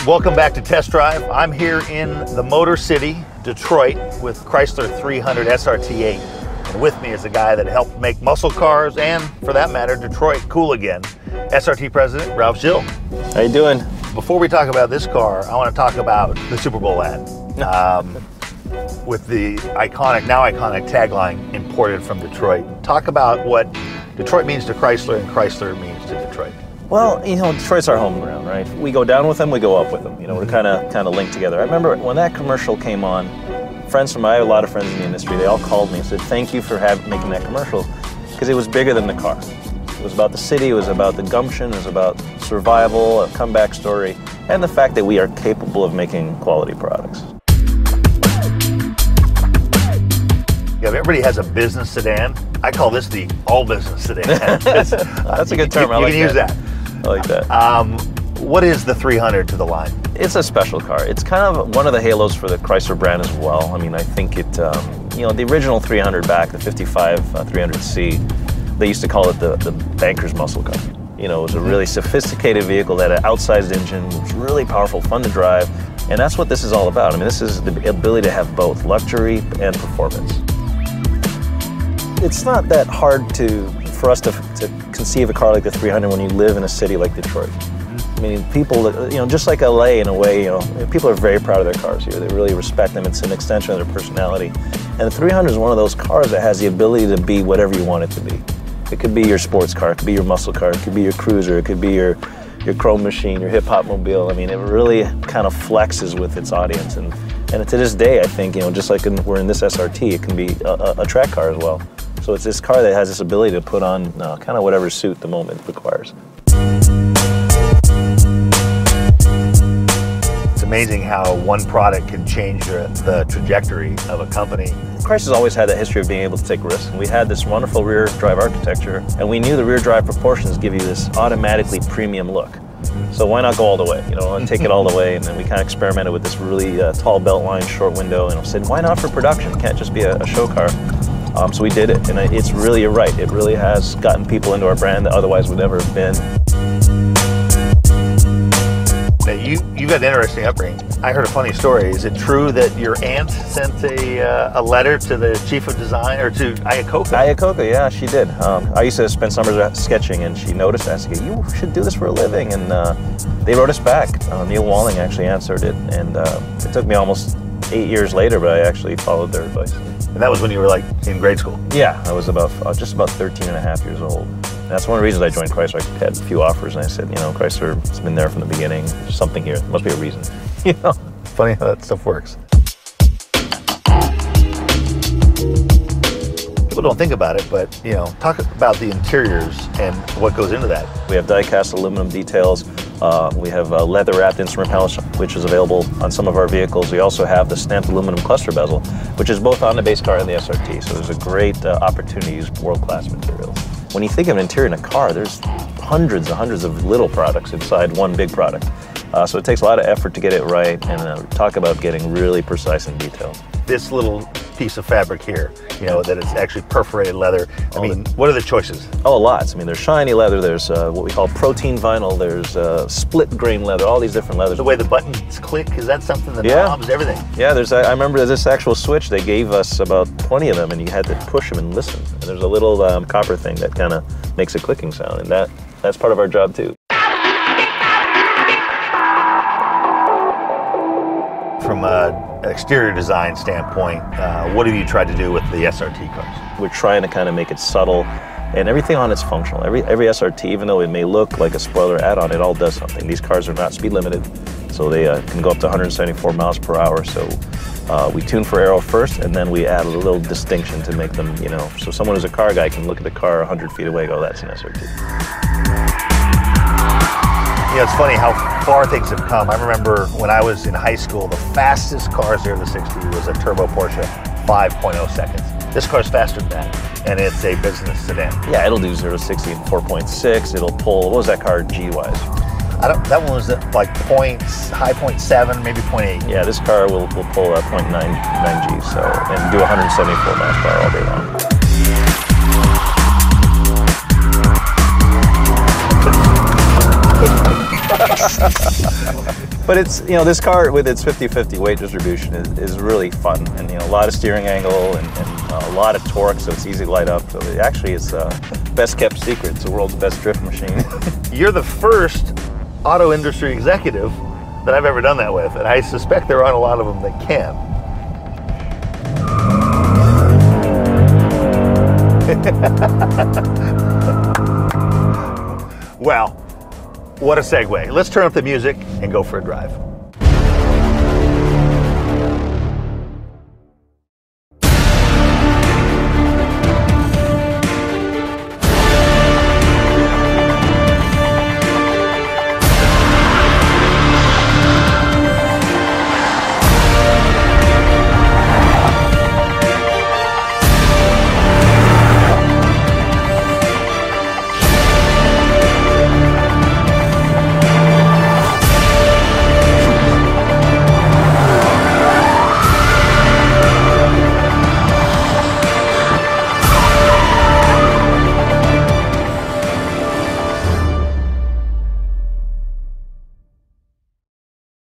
Welcome back to Test Drive. I'm here in the Motor City, Detroit, with Chrysler 300 SRT8. And with me is a guy that helped make muscle cars and, for that matter, Detroit cool again. SRT President Ralph Gilles. How you doing? Before we talk about this car, I want to talk about the Super Bowl ad. With the now iconic tagline imported from Detroit. Talk about what Detroit means to Chrysler and Chrysler means to Detroit. Well, you know, Detroit's our home ground, right? We go down with them, we go up with them. You know, we're kind of linked together. I remember when that commercial came on, I have a lot of friends in the industry, they all called me and said, thank you for making that commercial, because it was bigger than the car. It was about the city, it was about the gumption, it was about survival, a comeback story, and the fact that we are capable of making quality products. Yeah, everybody has a business sedan. I call this the all-business sedan. That's a good term. You can use that. I like that. What is the 300 to the line? It's a special car. It's kind of one of the halos for the Chrysler brand as well. I mean, I think it, you know, the original 300 back, the 55 300C, they used to call it the banker's muscle car. You know, it was a really sophisticated vehicle that had an outsized engine, it was really powerful, fun to drive, and that's what this is all about. I mean, this is the ability to have both luxury and performance. It's not that hard for us to conceive a car like the 300 when you live in a city like Detroit. I mean, people, you know, just like LA in a way, you know, people are very proud of their cars here. They really respect them. It's an extension of their personality. And the 300 is one of those cars that has the ability to be whatever you want it to be. It could be your sports car, it could be your muscle car, it could be your cruiser, it could be your chrome machine, your hip-hop mobile. I mean, it really kind of flexes with its audience. And to this day, I think, you know, just like we're in this SRT, it can be a track car as well. So it's this car that has this ability to put on kind of whatever suit the moment requires. It's amazing how one product can change the trajectory of a company. Chrysler's always had that history of being able to take risks. And we had this wonderful rear drive architecture, and we knew the rear drive proportions give you this automatically premium look. So why not go all the way, you know, and take it all the way? And then we kind of experimented with this really tall belt line, short window, and said, why not for production? It can't just be a show car. So we did it, and it's really, you're right, it really has gotten people into our brand that otherwise would never have been. Now, you've got an interesting upbringing. I heard a funny story. Is it true that your aunt sent a letter to the chief of design, or to Iacocca? Iacocca, yeah, she did. I used to spend summers sketching, and she noticed, I said, you should do this for a living, and they wrote us back. Neil Walling actually answered it, and it took me almost 8 years later, but I actually followed their advice. And that was when you were like in grade school? Yeah, I was just about 13 and a half years old. And that's one of the reasons I joined Chrysler. I had a few offers, and I said, you know, Chrysler's been there from the beginning. There's something here. There must be a reason. You know? Funny how that stuff works. People don't think about it, but, you know, talk about the interiors and what goes into that. We have die-cast aluminum details. We have leather-wrapped instrument panels, which is available on some of our vehicles. We also have the stamped aluminum cluster bezel, which is both on the base car and the SRT. So there's a great opportunity to use world-class materials. When you think of an interior in a car, there's hundreds and hundreds of little products inside one big product. So it takes a lot of effort to get it right, and talk about getting really precise and detailed. This little piece of fabric here, you know, that it's actually perforated leather. I mean, what are the choices? Oh, lots. I mean, there's shiny leather, there's what we call protein vinyl, there's split grain leather, all these different leathers. The way the buttons click, is that something, the knobs, everything? Yeah, I remember this actual switch, they gave us about 20 of them, and you had to push them and listen. And there's a little copper thing that kind of makes a clicking sound, and that's part of our job too. From an exterior design standpoint, what have you tried to do with the SRT cars? We're trying to kind of make it subtle, and everything on it's functional. Every SRT, even though it may look like a spoiler add-on, it all does something. These cars are not speed limited, so they can go up to 174 miles per hour. So we tune for aero first, and then we add a little distinction to make them, you know, so someone who's a car guy can look at the car 100 feet away and go, that's an SRT. You know, it's funny how far things have come. I remember when I was in high school, the fastest car 0 to 60 was a turbo Porsche, 5.0 seconds. This car's faster than that, and it's a business sedan. Yeah, it'll do 0 to 60 in 4.6. It'll pull, what was that car G-wise? That one was at like high 0.7, maybe 0.8. Yeah, this car will pull 0.9 G, so, and do 174 miles per hour all day long. But it's, you know, this car with its 50-50 weight distribution is really fun, and you know, a lot of steering angle and a lot of torque, so it's easy to light up. So it actually is best kept secret. It's the world's best drift machine. You're the first auto industry executive that I've ever done that with, and I suspect there aren't a lot of them that can. Well, what a segue. Let's turn up the music and go for a drive.